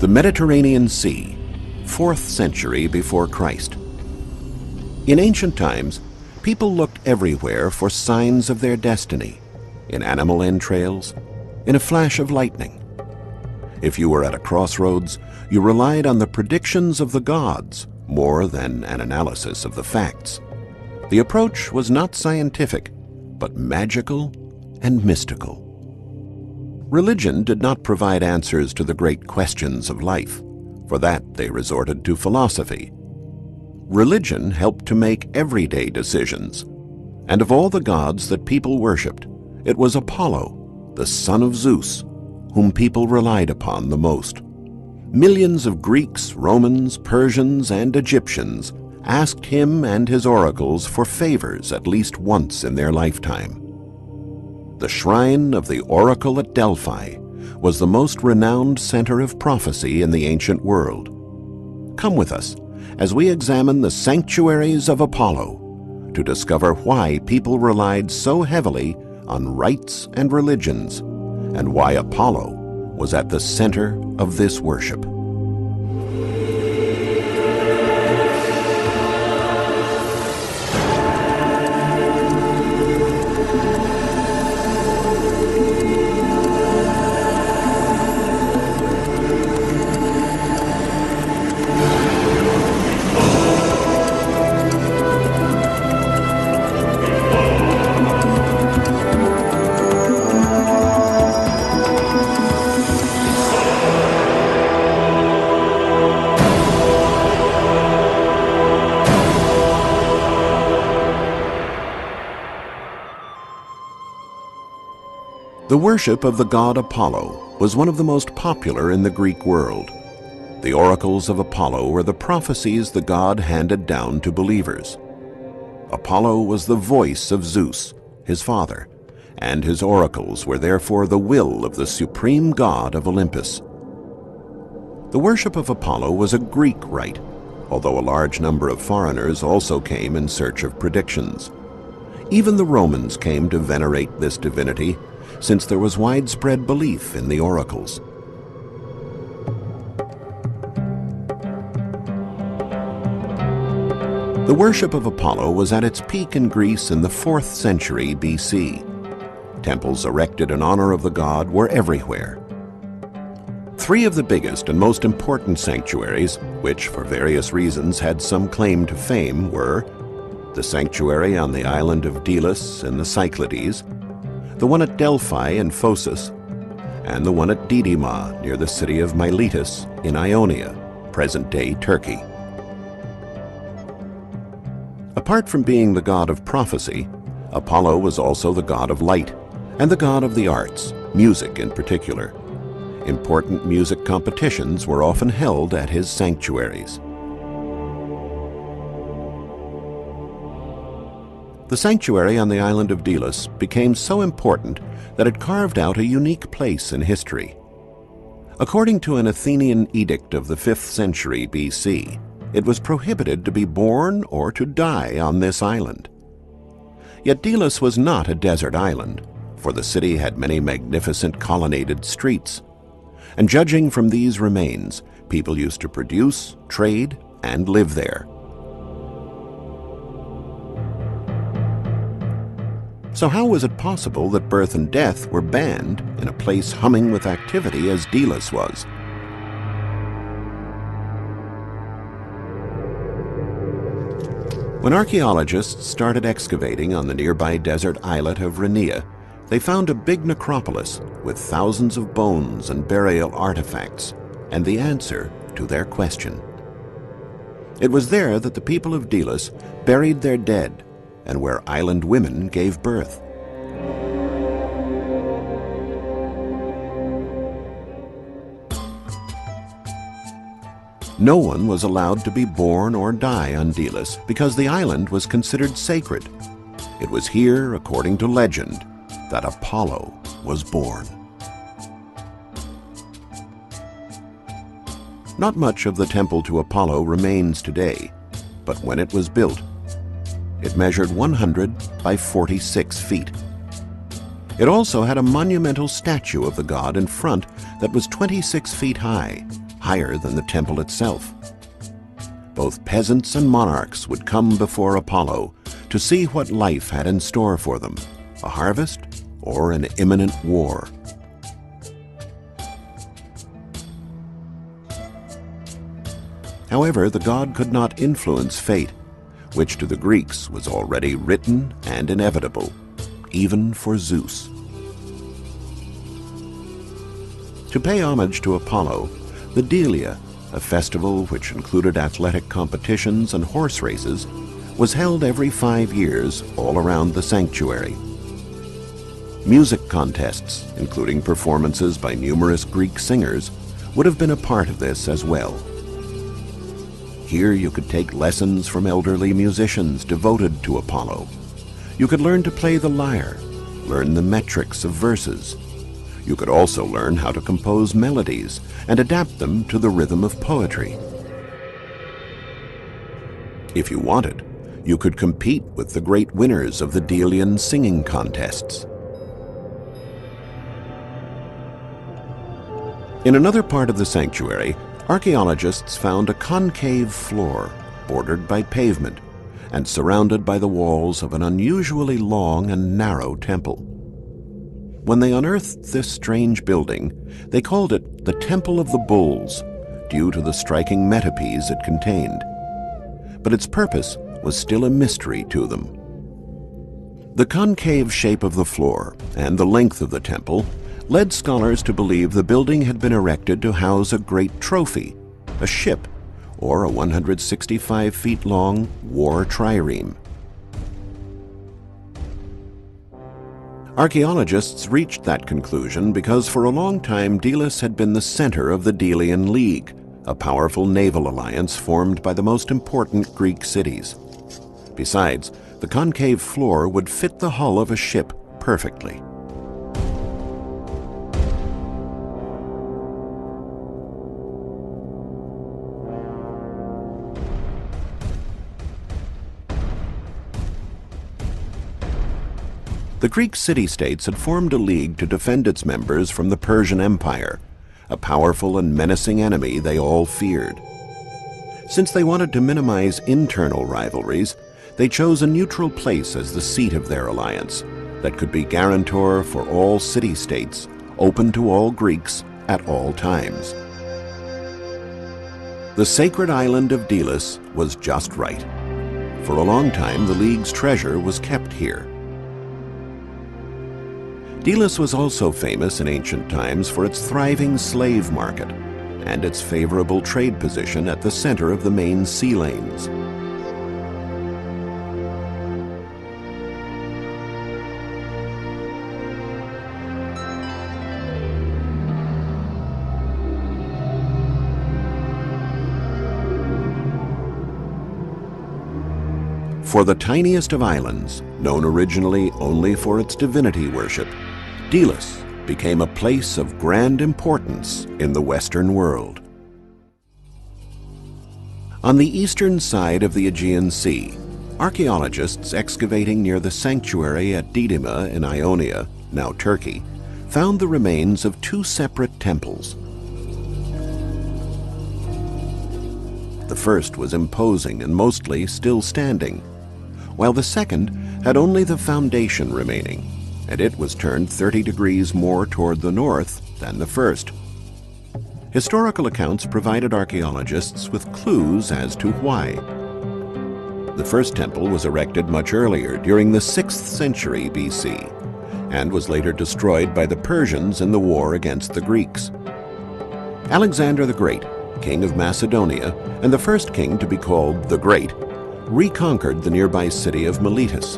The Mediterranean Sea, 4th century before Christ. In ancient times, people looked everywhere for signs of their destiny, in animal entrails, in a flash of lightning. If you were at a crossroads, you relied on the predictions of the gods more than an analysis of the facts. The approach was not scientific, but magical and mystical. Religion did not provide answers to the great questions of life. For that, they resorted to philosophy. Religion helped to make everyday decisions. And of all the gods that people worshipped, it was Apollo, the son of Zeus, whom people relied upon the most. Millions of Greeks, Romans, Persians, and Egyptians asked him and his oracles for favors at least once in their lifetime. The shrine of the oracle at Delphi was the most renowned center of prophecy in the ancient world. Come with us as we examine the sanctuaries of Apollo to discover why people relied so heavily on rites and religions, and why Apollo was at the center of this worship. The worship of the god Apollo was one of the most popular in the Greek world. The oracles of Apollo were the prophecies the god handed down to believers. Apollo was the voice of Zeus, his father, and his oracles were therefore the will of the supreme god of Olympus. The worship of Apollo was a Greek rite, although a large number of foreigners also came in search of predictions. Even the Romans came to venerate this divinity, since there was widespread belief in the oracles. The worship of Apollo was at its peak in Greece in the 4th century BC. Temples erected in honor of the god were everywhere. 3 of the biggest and most important sanctuaries, which for various reasons had some claim to fame, were the sanctuary on the island of Delos in the Cyclades, the one at Delphi in Phocis, and the one at Didyma near the city of Miletus in Ionia, present-day Turkey. Apart from being the god of prophecy, Apollo was also the god of light and the god of the arts, music in particular. Important music competitions were often held at his sanctuaries. The sanctuary on the island of Delos became so important that it carved out a unique place in history. According to an Athenian edict of the 5th century BC, it was prohibited to be born or to die on this island. Yet Delos was not a desert island, for the city had many magnificent colonnaded streets. And judging from these remains, people used to produce, trade, and live there. So how was it possible that birth and death were banned in a place humming with activity as Delos was? When archaeologists started excavating on the nearby desert islet of Rhenea, they found a big necropolis with thousands of bones and burial artifacts, and the answer to their question. It was there that the people of Delos buried their dead, and where island women gave birth. No one was allowed to be born or die on Delos because the island was considered sacred. It was here, according to legend, that Apollo was born. Not much of the temple to Apollo remains today, but when it was built, it measured 100 by 46 feet. It also had a monumental statue of the god in front that was 26 feet high, higher than the temple itself. Both peasants and monarchs would come before Apollo to see what life had in store for them, a harvest or an imminent war. However, the god could not influence fate, which to the Greeks was already written and inevitable, even for Zeus. To pay homage to Apollo, the Delia, a festival which included athletic competitions and horse races, was held every 5 years all around the sanctuary. Music contests, including performances by numerous Greek singers, would have been a part of this as well. Here you could take lessons from elderly musicians devoted to Apollo. You could learn to play the lyre, learn the metrics of verses. You could also learn how to compose melodies and adapt them to the rhythm of poetry. If you wanted, you could compete with the great winners of the Delian singing contests. In another part of the sanctuary, archaeologists found a concave floor bordered by pavement and surrounded by the walls of an unusually long and narrow temple. When they unearthed this strange building, they called it the Temple of the Bulls, due to the striking metapiece it contained. But its purpose was still a mystery to them. The concave shape of the floor and the length of the temple led scholars to believe the building had been erected to house a great trophy, a ship, or a 165 feet long war trireme. Archaeologists reached that conclusion because for a long time Delos had been the center of the Delian League, a powerful naval alliance formed by the most important Greek cities. Besides, the concave floor would fit the hull of a ship perfectly. The Greek city-states had formed a league to defend its members from the Persian Empire, a powerful and menacing enemy they all feared. Since they wanted to minimize internal rivalries, they chose a neutral place as the seat of their alliance that could be guarantor for all city-states, open to all Greeks at all times. The sacred island of Delos was just right. For a long time, the League's treasure was kept here. Delos was also famous in ancient times for its thriving slave market and its favorable trade position at the center of the main sea lanes. For the tiniest of islands, known originally only for its divinity worship, Delos became a place of grand importance in the Western world. On the eastern side of the Aegean Sea, archaeologists excavating near the sanctuary at Didyma in Ionia, now Turkey, found the remains of two separate temples. The first was imposing and mostly still standing, while the second had only the foundation remaining, and it was turned 30 degrees more toward the north than the first. Historical accounts provided archaeologists with clues as to why. The first temple was erected much earlier, during the 6th century BC, and was later destroyed by the Persians in the war against the Greeks. Alexander the Great, king of Macedonia, and the first king to be called the Great, reconquered the nearby city of Miletus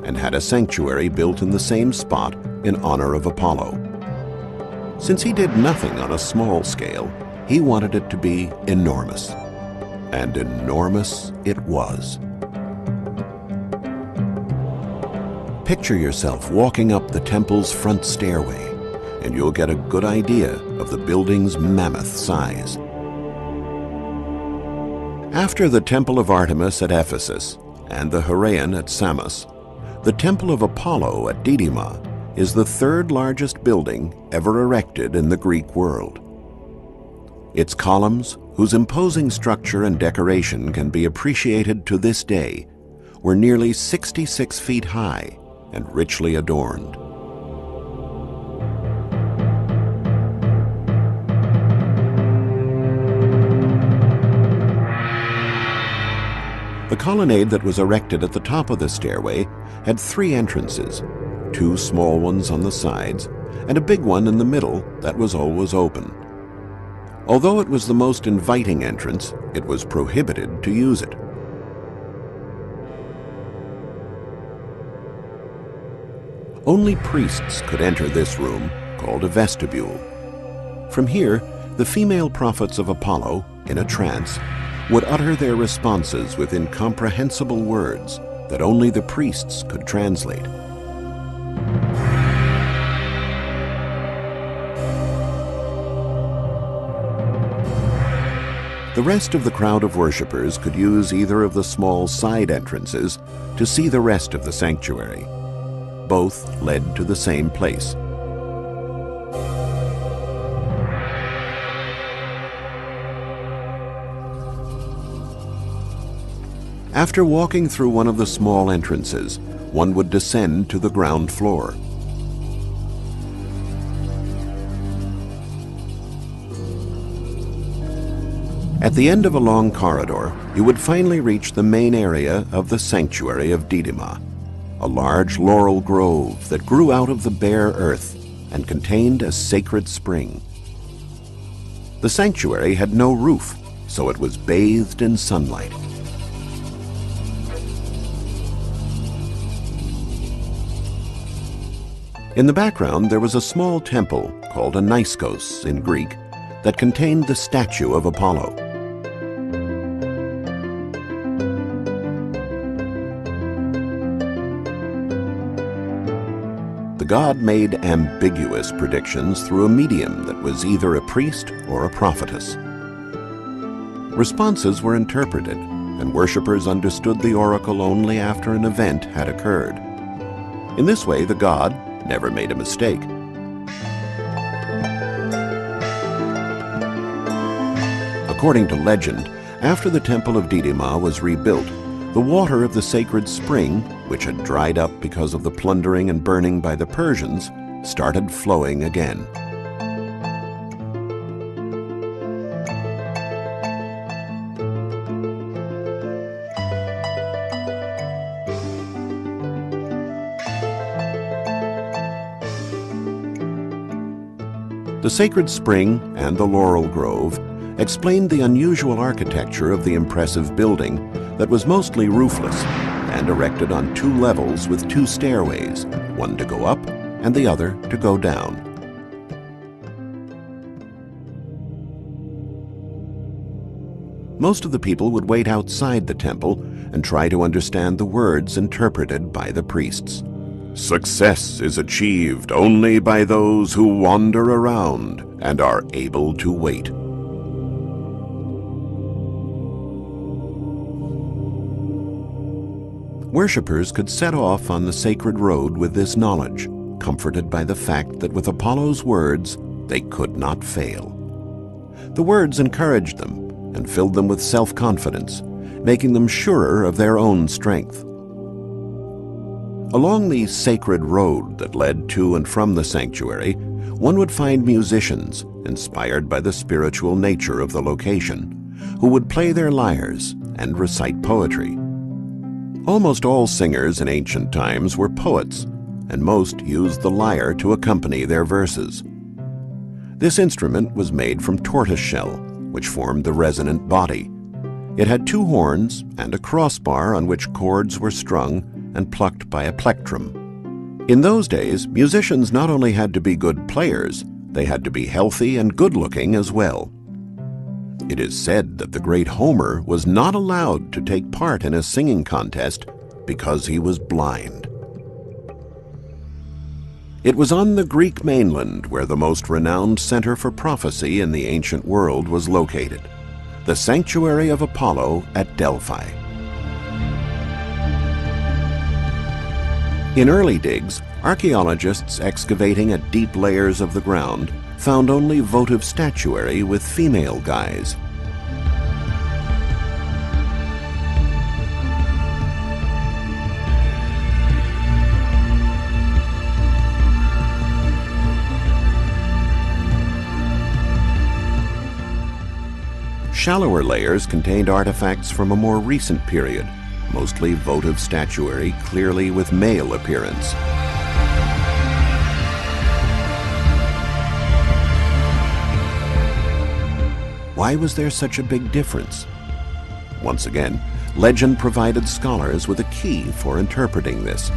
and had a sanctuary built in the same spot in honor of Apollo. Since he did nothing on a small scale, he wanted it to be enormous. And enormous it was. Picture yourself walking up the temple's front stairway, and you'll get a good idea of the building's mammoth size. After the Temple of Artemis at Ephesus and the Heraeon at Samos, the Temple of Apollo at Didyma is the third largest building ever erected in the Greek world. Its columns, whose imposing structure and decoration can be appreciated to this day, were nearly 66 feet high and richly adorned. The colonnade that was erected at the top of the stairway had 3 entrances, 2 small ones on the sides, and a big one in the middle that was always open. Although it was the most inviting entrance, it was prohibited to use it. Only priests could enter this room, called a vestibule. From here, the female prophets of Apollo, in a trance, would utter their responses with incomprehensible words that only the priests could translate. The rest of the crowd of worshippers could use either of the small side entrances to see the rest of the sanctuary. Both led to the same place. After walking through one of the small entrances, one would descend to the ground floor. At the end of a long corridor, you would finally reach the main area of the Sanctuary of Didyma, a large laurel grove that grew out of the bare earth and contained a sacred spring. The sanctuary had no roof, so it was bathed in sunlight. In the background, there was a small temple called a Naiskos in Greek that contained the statue of Apollo. The god made ambiguous predictions through a medium that was either a priest or a prophetess. Responses were interpreted, and worshippers understood the oracle only after an event had occurred. In this way, the god never made a mistake. According to legend, after the temple of Didyma was rebuilt, the water of the sacred spring, which had dried up because of the plundering and burning by the Persians, started flowing again. The sacred spring and the laurel grove explained the unusual architecture of the impressive building that was mostly roofless and erected on 2 levels with 2 stairways, one to go up and the other to go down. Most of the people would wait outside the temple and try to understand the words interpreted by the priests. Success is achieved only by those who wander around and are able to wait. Worshippers could set off on the sacred road with this knowledge, comforted by the fact that with Apollo's words, they could not fail. The words encouraged them and filled them with self-confidence, making them surer of their own strength. Along the sacred road that led to and from the sanctuary, one would find musicians, inspired by the spiritual nature of the location, who would play their lyres and recite poetry. Almost all singers in ancient times were poets, and most used the lyre to accompany their verses. This instrument was made from tortoiseshell, which formed the resonant body. It had 2 horns and a crossbar on which cords were strung and plucked by a plectrum. In those days, musicians not only had to be good players, they had to be healthy and good-looking as well. It is said that the great Homer was not allowed to take part in a singing contest because he was blind. It was on the Greek mainland where the most renowned center for prophecy in the ancient world was located, the Sanctuary of Apollo at Delphi. In early digs, archaeologists excavating at deep layers of the ground found only votive statuary with female guise. Shallower layers contained artifacts from a more recent period, mostly votive statuary, clearly with male appearance. Why was there such a big difference? Once again, legend provided scholars with a key for interpreting this.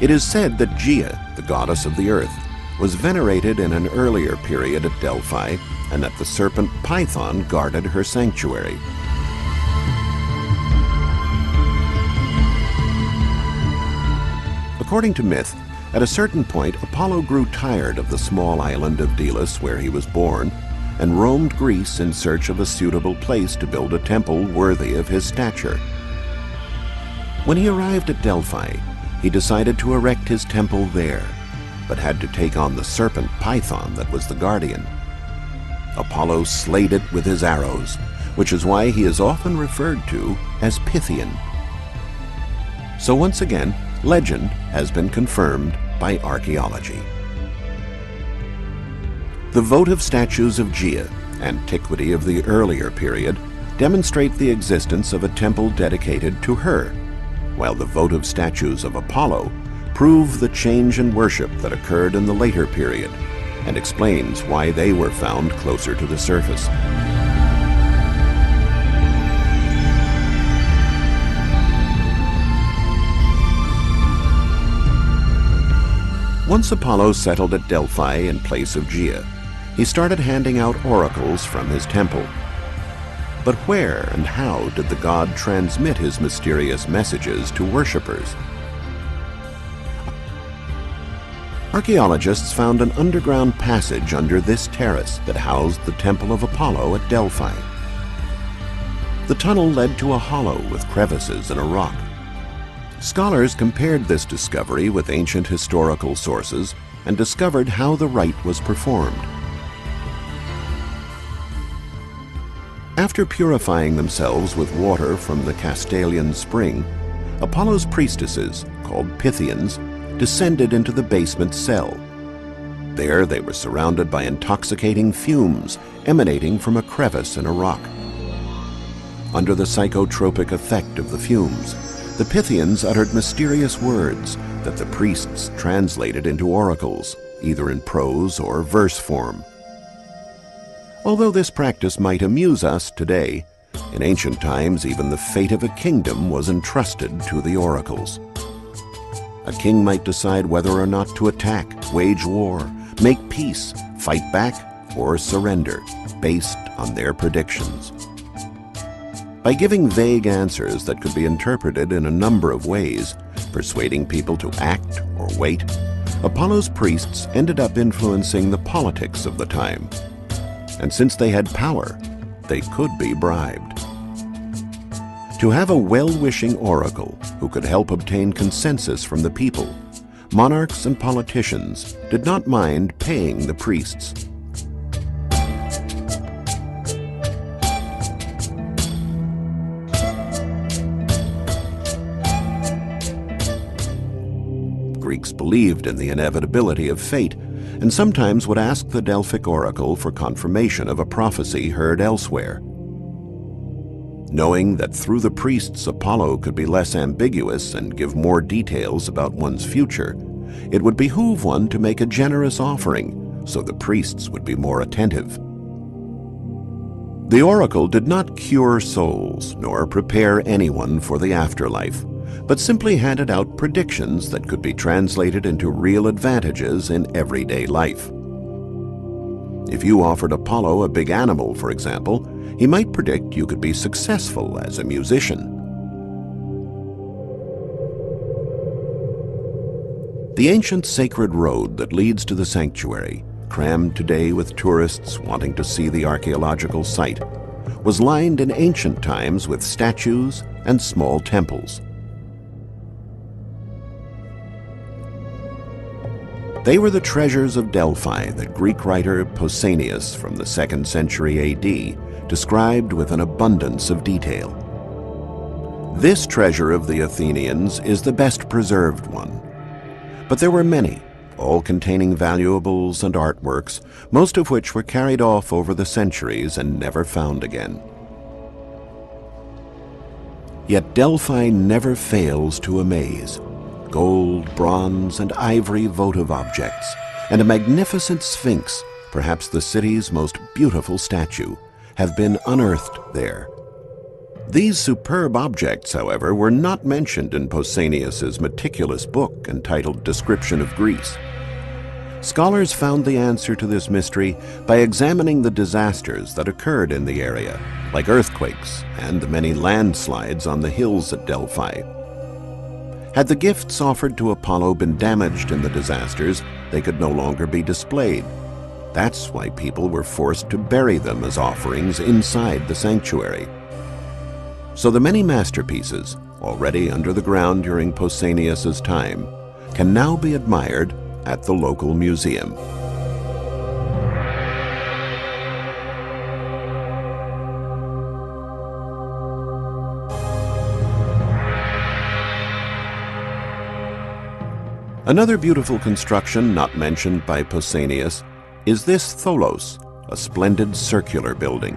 It is said that Gaia, the goddess of the earth, was venerated in an earlier period at Delphi, and that the serpent Python guarded her sanctuary. According to myth, at a certain point, Apollo grew tired of the small island of Delos where he was born, and roamed Greece in search of a suitable place to build a temple worthy of his stature. When he arrived at Delphi, he decided to erect his temple there, but had to take on the serpent Python that was the guardian. Apollo slayed it with his arrows, which is why he is often referred to as Pythian. So once again, legend has been confirmed by archaeology. The votive statues of Gaia, antiquity of the earlier period, demonstrate the existence of a temple dedicated to her, while the votive statues of Apollo prove the change in worship that occurred in the later period, and explains why they were found closer to the surface. Once Apollo settled at Delphi in place of Gaia, he started handing out oracles from his temple. But where and how did the god transmit his mysterious messages to worshippers? Archaeologists found an underground passage under this terrace that housed the Temple of Apollo at Delphi. The tunnel led to a hollow with crevices in a rock. Scholars compared this discovery with ancient historical sources and discovered how the rite was performed. After purifying themselves with water from the Castalian spring, Apollo's priestesses, called Pythians, descended into the basement cell. There they were surrounded by intoxicating fumes emanating from a crevice in a rock. Under the psychotropic effect of the fumes, the Pythians uttered mysterious words that the priests translated into oracles, either in prose or verse form. Although this practice might amuse us today, in ancient times even the fate of a kingdom was entrusted to the oracles. A king might decide whether or not to attack, wage war, make peace, fight back, or surrender, based on their predictions. By giving vague answers that could be interpreted in a number of ways, persuading people to act or wait, Apollo's priests ended up influencing the politics of the time. And since they had power, they could be bribed. To have a well-wishing oracle who could help obtain consensus from the people, monarchs and politicians did not mind paying the priests. Greeks believed in the inevitability of fate, and sometimes would ask the Delphic oracle for confirmation of a prophecy heard elsewhere. Knowing that through the priests Apollo could be less ambiguous and give more details about one's future, it would behoove one to make a generous offering so the priests would be more attentive. The oracle did not cure souls nor prepare anyone for the afterlife, but simply handed out predictions that could be translated into real advantages in everyday life. If you offered Apollo a big animal, for example, he might predict you could be successful as a musician. The ancient sacred road that leads to the sanctuary, crammed today with tourists wanting to see the archaeological site, was lined in ancient times with statues and small temples. They were the treasures of Delphi that Greek writer Pausanias from the 2nd century A.D. described with an abundance of detail. This treasure of the Athenians is the best preserved one. But there were many, all containing valuables and artworks, most of which were carried off over the centuries and never found again. Yet Delphi never fails to amaze. Gold, bronze, and ivory votive objects, and a magnificent sphinx, perhaps the city's most beautiful statue, have been unearthed there. These superb objects, however, were not mentioned in Pausanias's meticulous book entitled Description of Greece. Scholars found the answer to this mystery by examining the disasters that occurred in the area, like earthquakes and the many landslides on the hills at Delphi. Had the gifts offered to Apollo been damaged in the disasters, they could no longer be displayed. That's why people were forced to bury them as offerings inside the sanctuary. So the many masterpieces, already under the ground during Pausanias's time, can now be admired at the local museum. Another beautiful construction not mentioned by Pausanias is this tholos, a splendid circular building.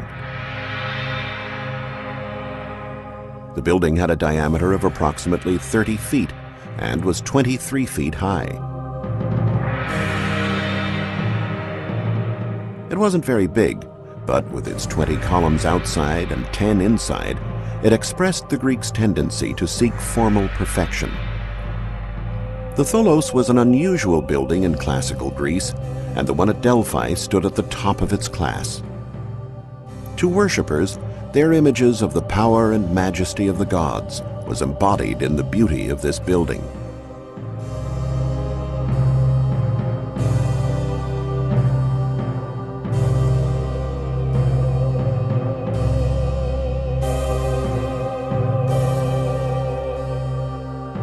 The building had a diameter of approximately 30 feet and was 23 feet high. It wasn't very big, but with its 20 columns outside and 10 inside, it expressed the Greeks' tendency to seek formal perfection. The tholos was an unusual building in classical Greece, and the one at Delphi stood at the top of its class. To worshippers, their images of the power and majesty of the gods was embodied in the beauty of this building.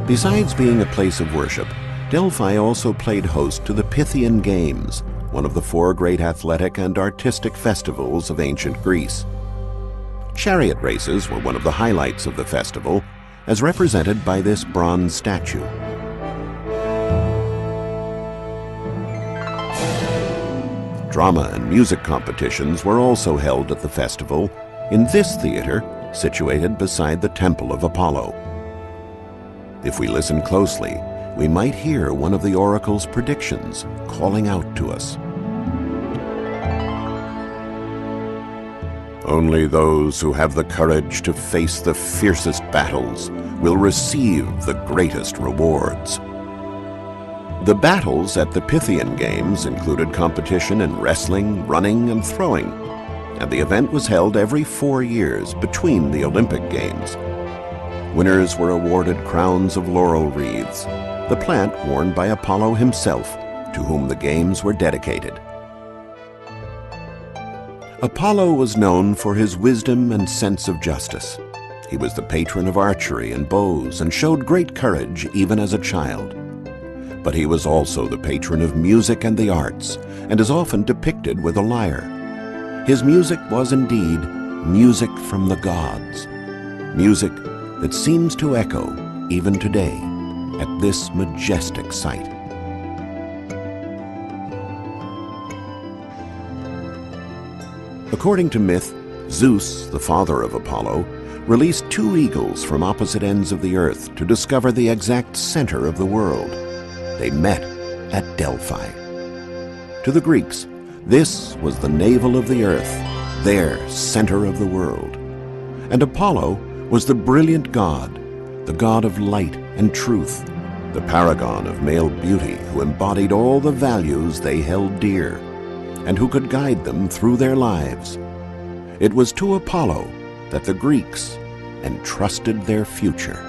Besides being a place of worship, Delphi also played host to the Pythian Games, one of the 4 great athletic and artistic festivals of ancient Greece. Chariot races were one of the highlights of the festival, as represented by this bronze statue. Drama and music competitions were also held at the festival in this theater, situated beside the Temple of Apollo. If we listen closely, we might hear one of the oracle's predictions calling out to us. Only those who have the courage to face the fiercest battles will receive the greatest rewards. The battles at the Pythian Games included competition in wrestling, running, and throwing, and the event was held every 4 years between the Olympic Games. Winners were awarded crowns of laurel wreaths, the plant worn by Apollo himself, to whom the games were dedicated. Apollo was known for his wisdom and sense of justice. He was the patron of archery and bows and showed great courage even as a child. But he was also the patron of music and the arts, and is often depicted with a lyre. His music was indeed music from the gods, music that seems to echo even today at this majestic site. According to myth, Zeus, the father of Apollo, released 2 eagles from opposite ends of the earth to discover the exact center of the world. They met at Delphi. To the Greeks, this was the navel of the earth, their center of the world. And Apollo was the brilliant god, the god of light and truth, the paragon of male beauty who embodied all the values they held dear, and who could guide them through their lives. It was to Apollo that the Greeks entrusted their future.